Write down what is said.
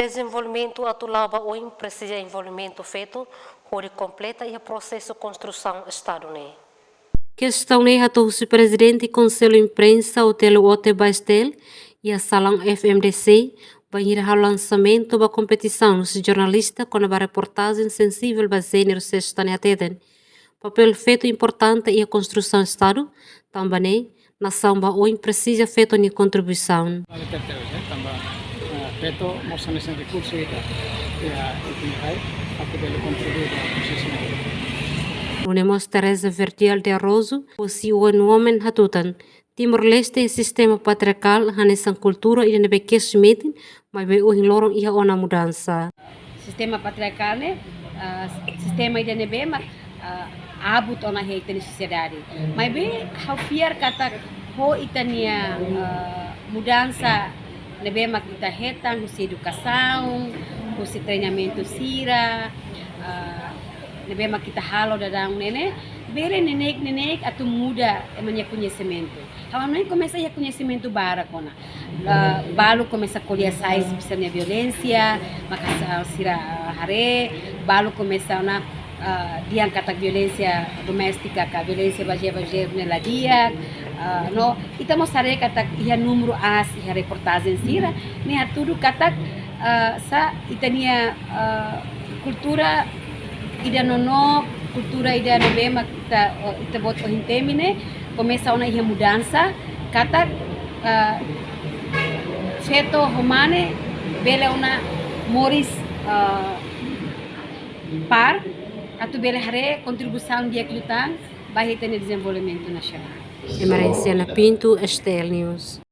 Desenvolvimento atulava o precisa envolvimento feito, onde completa e o processo de construção Estado. Questão ne hatu o presidente Conselho Imprensa Hotel Ote Bastel e a Salão FMDC vai ir ao lançamento da competição nos jornalistas com a reportagem sensível da gênero sexta atendem. Papel feito importante e a construção Estado, também nação ba o precisa feito ni contribuição. Feito mostrando esse recurso ya itinhay at pwede contribuir ao processo. Unemos Teresa Verdial de Arrozo, o si o homem hatutan. Timor-Leste é sistema patriarcal, hanesan cultura e nebequecimento, mas be o lorong ia ona mudança. Sistema patriarcal né, sistema ida nebe mak abut ona heita na sociedade. Mas be hafiar kata ho itania mudança nebe mak ita hetang husi educação, husi treinamento sira, nebe mak kita halo dadang nene, bere nenek atau muda emangnya conhecimento. Hawan começa a conhecimento bara kona. Balu começa a colher sais bisa violência, maka sira hare, balu começa na diangkat violência doméstica, ka violência baje nela dia, no ita mosare kata ia número as ia reportagem sira, ni tudo kata sa itania cultura ida nono cultura ida nebe mak ita bot o hintemine começa una ia mudança kata feto humane bele una moris par atau bele hare contribuição dia klutan bahita no desenvolvimento nacional. Emerência Pinto, Estel News.